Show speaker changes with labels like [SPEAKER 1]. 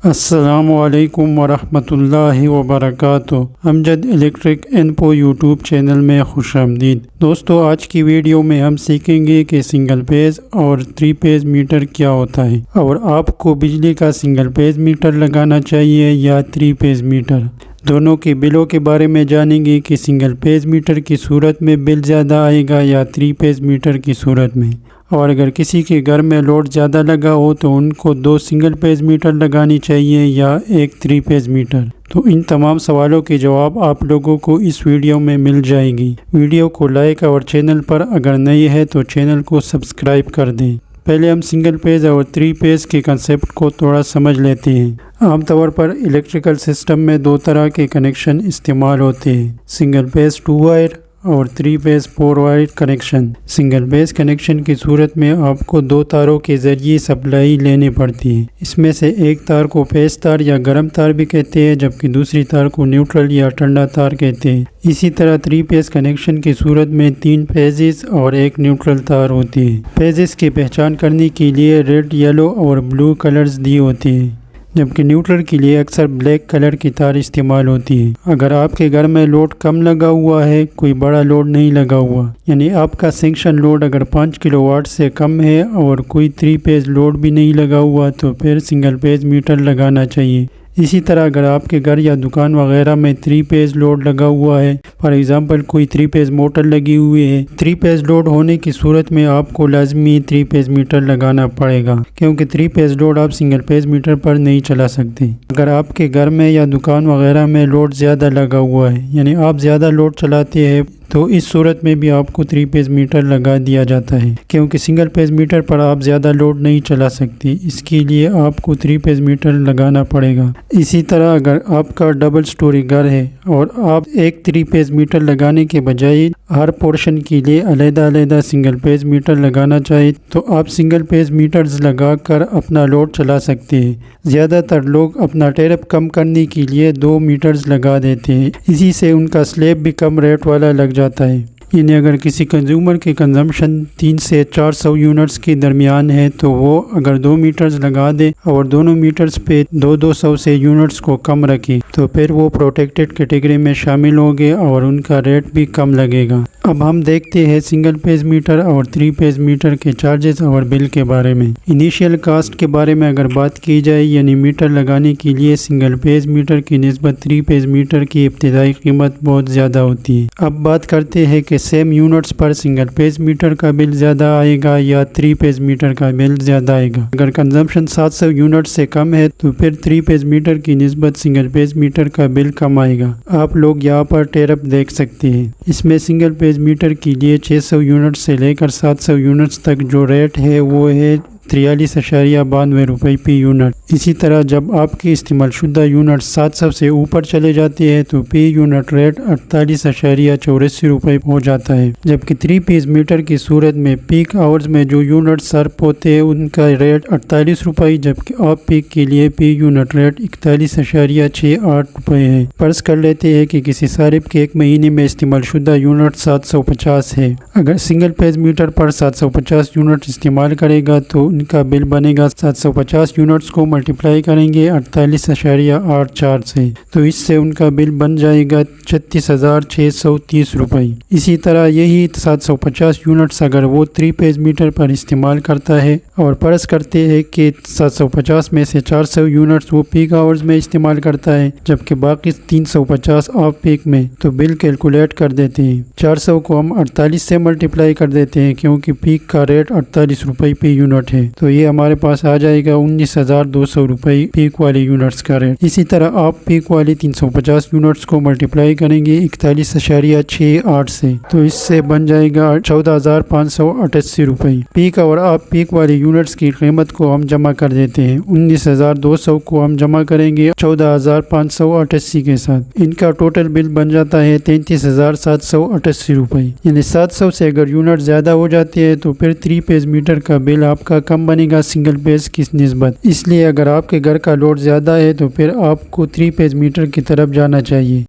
[SPEAKER 1] السلام علیکم ورحمۃ اللہ وبرکاتہ۔ امجد الیکٹرک انفو یوٹیوب چینل میں خوش آمدید۔ دوستو، آج کی ویڈیو میں ہم سیکھیں گے کہ سنگل پیز اور 3 پیز میٹر کیا ہوتا ہے، اور آپ کو بجلی کا سنگل پیز میٹر لگانا چاہیے یا 3 پیز میٹر۔ دونوں کے بلوں کے بارے میں جانیں گے کہ سنگل پیز میٹر کی صورت میں بل زیادہ آئے گا یا 3 پیز میٹر کی صورت میں، اور اگر کسی کے گھر میں لوڈ زیادہ لگا ہو تو ان کو 2 سنگل پیز میٹر لگانی چاہیے یا 1 3 پیز میٹر۔ تو ان تمام سوالوں کے جواب آپ لوگوں کو اس ویڈیو میں مل جائے گی۔ ویڈیو کو لائک اور چینل پر اگر نئے ہے تو چینل کو سبسکرائب کر دیں۔ پہلے ہم سنگل پیز اور 3 پیز کے کنسیپٹ کو تھوڑا سمجھ لیتے ہیں۔ عام طور پر الیکٹریکل سسٹم میں 2 طرح کے کنیکشن استعمال ہوتے ہیں، سنگل پیز 2 وائر اور 3 phase 4 wire connection. Single phase connection کی صورت میں آپ کو 2 تاروں کے ذریعے سپلائی لینے پڑتی ہے۔ اس میں سے ایک تار کو فیز تار یا گرم تار بھی کہتے ہیں، جبکہ دوسری تار کو نیوٹرل یا ٹھنڈا تار کہتے ہیں۔ اسی طرح 3 پیز کنیکشن کی صورت میں 3 فیزز اور ایک نیوٹرل تار ہوتی ہے۔ فیزز کی پہچان کرنے کے لیے ریڈ، یلو اور بلو کلرز دی ہوتی ہیں، جبکہ نیوٹرل کے لیے اکثر بلیک کلر کی تار استعمال ہوتی ہے۔ اگر آپ کے گھر میں لوڈ کم لگا ہوا ہے، کوئی بڑا لوڈ نہیں لگا ہوا، یعنی آپ کا سینکشن لوڈ اگر 5 کلو واٹ سے کم ہے اور کوئی 3 پیز لوڈ بھی نہیں لگا ہوا، تو پھر سنگل پیز میٹر لگانا چاہیے۔ اسی طرح اگر آپ کے گھر یا دکان وغیرہ میں 3 پیز لوڈ لگا ہوا ہے، فار ایگزامپل کوئی 3 پیز موٹر لگی ہوئی ہے، 3 پیز لوڈ ہونے کی صورت میں آپ کو لازمی 3 پیز میٹر لگانا پڑے گا، کیونکہ 3 پیز لوڈ آپ سنگل پیز میٹر پر نہیں چلا سکتے۔ اگر آپ کے گھر میں یا دکان وغیرہ میں لوڈ زیادہ لگا ہوا ہے، یعنی آپ زیادہ لوڈ چلاتے ہیں، تو اس صورت میں بھی آپ کو 3 پیز میٹر لگا دیا جاتا ہے، کیونکہ سنگل پیز میٹر پر آپ زیادہ لوڈ نہیں چلا سکتے، اس کے لیے آپ کو 3 پیز میٹر لگانا پڑے گا۔ اسی طرح اگر آپ کا ڈبل سٹوری گھر ہے اور آپ ایک 3 پیز میٹر لگانے کے بجائے ہر پورشن کے لیے علیحدہ علیحدہ سنگل پیز میٹر لگانا چاہے تو آپ سنگل پیز میٹرز لگا کر اپنا لوڈ چلا سکتے ہیں۔ زیادہ تر لوگ اپنا ٹیرف کم کرنے کے لیے 2 میٹرز لگا دیتے ہیں، اسی سے ان کا سلیب بھی کم ریٹ والا لگ جاتا ہے۔ یعنی اگر کسی کنزیومر کی کنزمپشن 300 سے 400 یونٹس کے درمیان ہے تو وہ اگر 2 میٹرز لگا دے اور دونوں میٹرز پہ 200 سے یونٹس کو کم رکھے تو پھر وہ پروٹیکٹڈ کیٹیگری میں شامل ہوں گے اور ان کا ریٹ بھی کم لگے گا۔ اب ہم دیکھتے ہیں سنگل پیز میٹر اور 3 پیز میٹر کے چارجز اور بل کے بارے میں۔ انیشیل کاسٹ کے بارے میں اگر بات کی جائے، یعنی میٹر لگانے کے لیے سنگل پیز میٹر کی نسبت 3 پیز میٹر کی ابتدائی قیمت بہت زیادہ ہوتی ہے۔ اب بات کرتے ہیں کہ سیم یونٹس پر سنگل پیز میٹر کا بل زیادہ آئے گا یا 3 پیز میٹر کا بل زیادہ آئے گا۔ اگر کنزمپشن 700 یونٹ سے کم ہے تو پھر 3 پیز میٹر کی نسبت سنگل پیز میٹر کا بل کم آئے گا۔ آپ لوگ یہاں پر ٹیرف دیکھ سکتے ہیں، اس میں سنگل پیز میٹر کے لیے 600 یونٹ سے لے کر 700 یونٹس تک جو ریٹ ہے وہ ہے 43.92 روپے فی یونٹ۔ اسی طرح جب آپ کے استعمال شدہ یونٹ 700 سے اوپر چلے جاتے ہیں تو فی یونٹ ریٹ 48.84 روپے ہو جاتا ہے، جبکہ 3 پیز میٹر کی صورت میں پیک آورز میں جو یونٹ صرف ہوتے ہیں ان کا ریٹ 48 روپے، جبکہ آف پیک کے لیے فی یونٹ ریٹ 41.68 روپے ہے۔ فرض کر لیتے ہیں کہ کسی صارف کے ایک مہینے میں استعمال شدہ یونٹ 750 ہے۔ اگر سنگل پیز میٹر پر 750 یونٹ استعمال کرے گا تو ان کا بل بنے گا 750 یونٹس کو ملٹیپلائی کریں گے 48.84 سے، تو اس سے ان کا بل بن جائے گا 36,630 روپے۔ اسی طرح یہی 750 یونٹس اگر وہ 3 پیز میٹر پر استعمال کرتا ہے، اور فرض کرتے ہیں کہ 750 میں سے 400 یونٹس وہ پیک آورز میں استعمال کرتا ہے، جبکہ باقی 350 آف پیک میں، تو بل کیلکولیٹ کر دیتے ہیں۔ 400 کو ہم 48 سے ملٹیپلائی کر دیتے ہیں کیونکہ پیک کا ریٹ 48 روپے فی یونٹ ہے، تو یہ ہمارے پاس آ جائے گا 19,200 روپے پیک والے یونٹس کا ریٹ۔ اسی طرح آپ پیک والے 350 یونٹس کو ملٹیپلائی کریں گے 41.68 سے، تو اس سے بن جائے گا 14,588 روپے۔ پیک اور آپ پیک والے یونٹس کی قیمت کو ہم جمع کر دیتے ہیں، 19,200 کو ہم جمع کریں گے 14,588 کے ساتھ، ان کا ٹوٹل بل بن جاتا ہے 33,788 روپے۔ یعنی 700 سے اگر یونٹ زیادہ ہو جاتے ہیں تو پھر 3 پیز میٹر کا بل آپ کا کم بنے گا سنگل پیز کی نسبت۔ اس لیے اگر آپ کے گھر کا لوڈ زیادہ ہے تو پھر آپ کو 3 پیز میٹر کی طرف جانا چاہیے۔